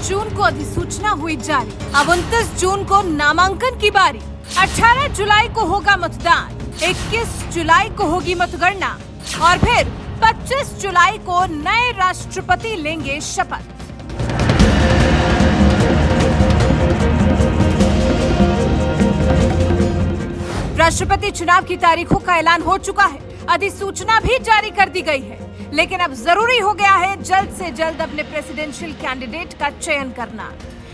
जून को अधिसूचना हुई जारी। अब 29 जून को नामांकन की बारी। 18 जुलाई को होगा मतदान, 21 जुलाई को होगी मतगणना और फिर 25 जुलाई को नए राष्ट्रपति लेंगे शपथ। राष्ट्रपति चुनाव की तारीखों का ऐलान हो चुका है, अधिसूचना भी जारी कर दी गई है, लेकिन अब जरूरी हो गया है जल्द से जल्द अपने प्रेसिडेंशियल कैंडिडेट का चयन करना,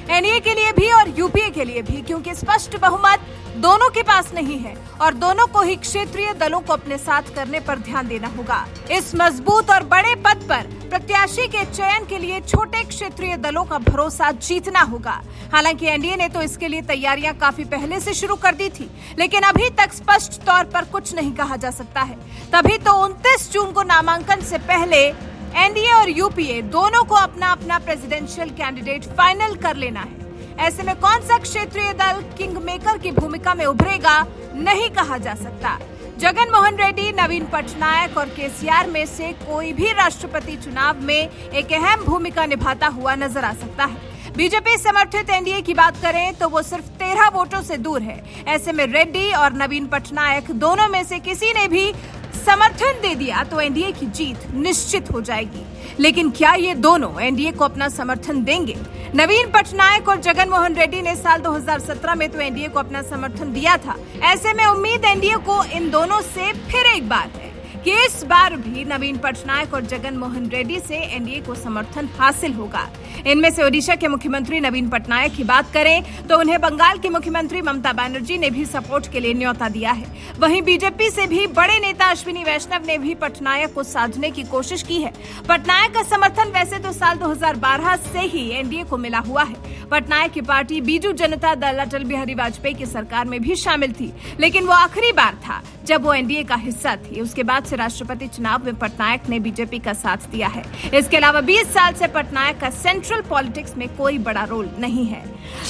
एनडीए के लिए भी और यूपीए के लिए भी, क्योंकि स्पष्ट बहुमत दोनों के पास नहीं है और दोनों को ही क्षेत्रीय दलों को अपने साथ करने पर ध्यान देना होगा। इस मजबूत और बड़े पद पर प्रत्याशी के चयन के लिए छोटे क्षेत्रीय दलों का भरोसा जीतना होगा। हालांकि एनडीए ने तो इसके लिए तैयारियां काफी पहले से शुरू कर दी थी, लेकिन अभी तक स्पष्ट तौर पर कुछ नहीं कहा जा सकता है। तभी तो 29 जून को नामांकन से पहले एनडीए और यूपीए दोनों को अपना अपना प्रेसिडेंशियल कैंडिडेट फाइनल कर लेना है। ऐसे में कौन सा क्षेत्रीय दल किंग मेकर की भूमिका में उभरेगा नहीं कहा जा सकता। जगन मोहन रेड्डी, नवीन पटनायक और केसीआर में से कोई भी राष्ट्रपति चुनाव में एक अहम भूमिका निभाता हुआ नजर आ सकता है। बीजेपी समर्थित एनडीए की बात करें तो वो सिर्फ 13 वोटों से दूर है। ऐसे में रेड्डी और नवीन पटनायक दोनों में से किसी ने भी समर्थन दे दिया तो एनडीए की जीत निश्चित हो जाएगी। लेकिन क्या ये दोनों एनडीए को अपना समर्थन देंगे? नवीन पटनायक और जगन मोहन रेड्डी ने साल 2017 में तो एनडीए को अपना समर्थन दिया था। ऐसे में उम्मीद एनडीए को इन दोनों से फिर एक बार है कि इस बार भी नवीन पटनायक और जगन मोहन रेड्डी से एनडीए को समर्थन हासिल होगा। इनमें से ओडिशा के मुख्यमंत्री नवीन पटनायक की बात करें तो उन्हें बंगाल की मुख्यमंत्री ममता बनर्जी ने भी सपोर्ट के लिए न्योता दिया है। वहीं बीजेपी से भी बड़े नेता अश्विनी वैष्णव ने भी पटनायक को साधने की कोशिश की है। पटनायक का समर्थन वैसे तो साल 2012 से ही एनडीए को मिला हुआ है। पटनायक की पार्टी बीजू जनता दल अटल बिहारी वाजपेयी की सरकार में भी शामिल थी, लेकिन वो आखिरी बार था जब वो एनडीए का हिस्सा थी। उसके बाद से राष्ट्रपति चुनाव में पटनायक ने बीजेपी का साथ दिया है। इसके अलावा 20 साल से पटनायक का सेंट्रल पॉलिटिक्स में कोई बड़ा रोल नहीं है।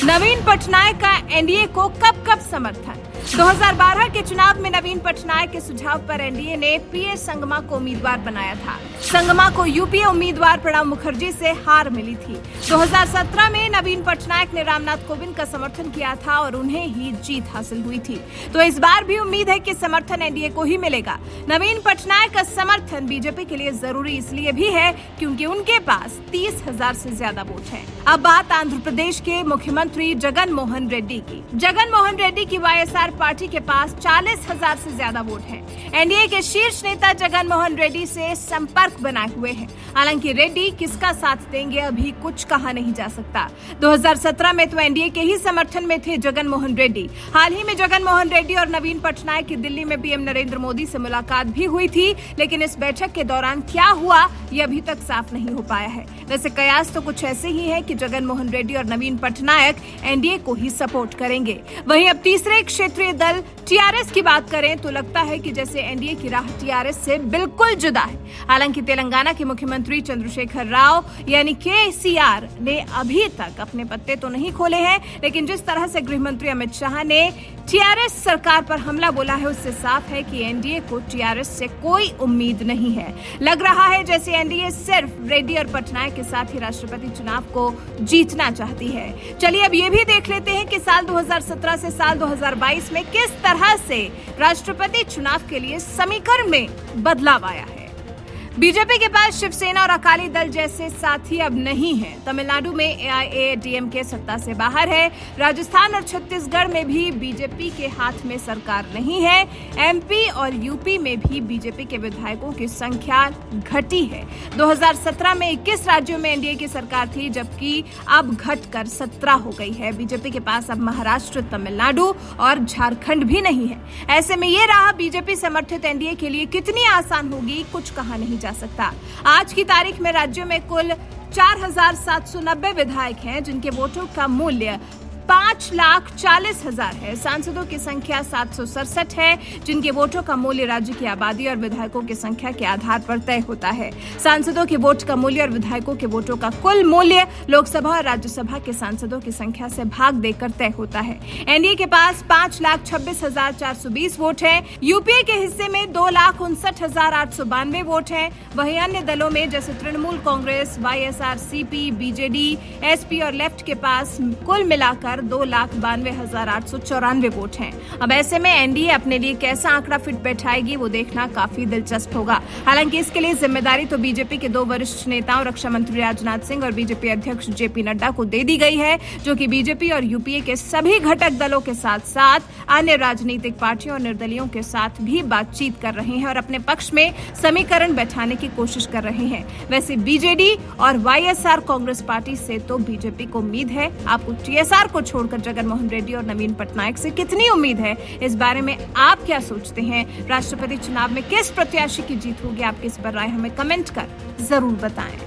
नवीन पटनायक का एनडीए को कब समर्थन? 2012 के चुनाव में नवीन पटनायक के सुझाव पर एनडीए ने पीएस संगमा को उम्मीदवार बनाया था। संगमा को यूपीए उम्मीदवार प्रणब मुखर्जी से हार मिली थी। 2017 में नवीन पटनायक ने रामनाथ कोविंद का समर्थन किया था और उन्हें ही जीत हासिल हुई थी। तो इस बार भी उम्मीद है कि समर्थन एनडीए को ही मिलेगा। नवीन पटनायक का समर्थन बीजेपी के लिए जरूरी इसलिए भी है क्योंकि उनके पास 30,000 से ज्यादा वोट हैं। अब बात आंध्र प्रदेश के मुख्यमंत्री जगन मोहन रेड्डी की। जगन मोहन रेड्डी की वाईएसआर पार्टी के पास 40,000 से ज्यादा वोट हैं। एनडीए के शीर्ष नेता जगन मोहन रेड्डी से संपर्क बनाए हुए हैं। हालांकि रेड्डी किसका साथ देंगे अभी कुछ कहा नहीं जा सकता। 2017 में तो एनडीए के ही समर्थन में थे जगन मोहन रेड्डी। हाल ही में जगन मोहन रेड्डी और नवीन पटनायक की दिल्ली में पीएम नरेंद्र मोदी से मुलाकात भी हुई थी, लेकिन इस बैठक के दौरान क्या हुआ ये अभी तक साफ नहीं हो पाया है। वैसे कयास तो कुछ ऐसे ही है कि जगन मोहन रेड्डी और नवीन पटनायक एनडीए को ही सपोर्ट करेंगे। वहीं अब तीसरे क्षेत्रीय दल टीआरएस की बात करें तो लगता है कि जैसे एनडीए की राह टीआरएस से बिल्कुल जुदा है। हालांकि तेलंगाना के मुख्यमंत्री चंद्रशेखर राव यानी केसीआर ने अभी तक अपने पत्ते तो नहीं खोले हैं, लेकिन जिस तरह से गृह मंत्री अमित शाह ने टीआरएस सरकार पर हमला बोला है उससे साफ है कि एनडीए को टीआरएस से कोई उम्मीद नहीं है। लग रहा है जैसे एनडीए सिर्फ रेड्डी और पटनायक के साथ ही राष्ट्रपति चुनाव को जीतना चाहती है। चलिए अब ये भी देख लेते हैं कि साल 2017 से साल 2022 में किस तरह से राष्ट्रपति चुनाव के लिए समीकरण में बदलाव आया है। बीजेपी के पास शिवसेना और अकाली दल जैसे साथी अब नहीं है। तमिलनाडु में एआईएडीएमके सत्ता से बाहर है। राजस्थान और छत्तीसगढ़ में भी बीजेपी के हाथ में सरकार नहीं है। एमपी और यूपी में भी बीजेपी के विधायकों की संख्या घटी है। 2017 में 21 राज्यों में एनडीए की सरकार थी, जबकि अब घटकर 17 हो गई है। बीजेपी के पास अब महाराष्ट्र, तमिलनाडु और झारखंड भी नहीं है। ऐसे में ये राह बीजेपी समर्थित एनडीए के लिए कितनी आसान होगी कुछ कहा नहीं जा सकता। आज की तारीख में राज्यों में कुल 4,790 विधायक हैं, जिनके वोटों का मूल्य 5,40,000 है। सांसदों की संख्या 767 है, जिनके वोटों का मूल्य राज्य की आबादी और विधायकों की संख्या के आधार पर तय होता है। सांसदों के वोट का मूल्य और विधायकों के वोटों का कुल मूल्य लोकसभा और राज्यसभा के सांसदों की संख्या से भाग देकर तय होता है। एनडीए के पास 5,26,420 वोट है। यूपीए के हिस्से में 2,59,892 वोट है। वहीं अन्य दलों में जैसे Trinamool Congress, YSRCP, BJD, SP और लेफ्ट के पास कुल मिलाकर 2,92,894 वोट हैं। अब ऐसे में एनडीए अपने लिए कैसा आंकड़ा फिट बैठाएगी वो देखना काफी दिलचस्प होगा। हालांकि इसके लिए जिम्मेदारी तो बीजेपी के 2 वरिष्ठ नेताओं रक्षा मंत्री राजनाथ सिंह और बीजेपी अध्यक्ष जेपी नड्डा को दे दी गई है, जो कि बीजेपी और यूपीए के सभी घटक दलों के साथ साथ अन्य राजनीतिक पार्टियों और निर्दलियों के साथ भी बातचीत कर रहे हैं और अपने पक्ष में समीकरण बैठाने की कोशिश कर रहे हैं। वैसे बीजेडी और वाईएसआर कांग्रेस पार्टी से तो बीजेपी को उम्मीद है। आपको टीएसआर को छोड़कर जगनमोहन रेड्डी और नवीन पटनायक से कितनी उम्मीद है, इस बारे में आप क्या सोचते हैं? राष्ट्रपति चुनाव में किस प्रत्याशी की जीत होगी? आपकी इस पर राय हमें कमेंट कर जरूर बताएं।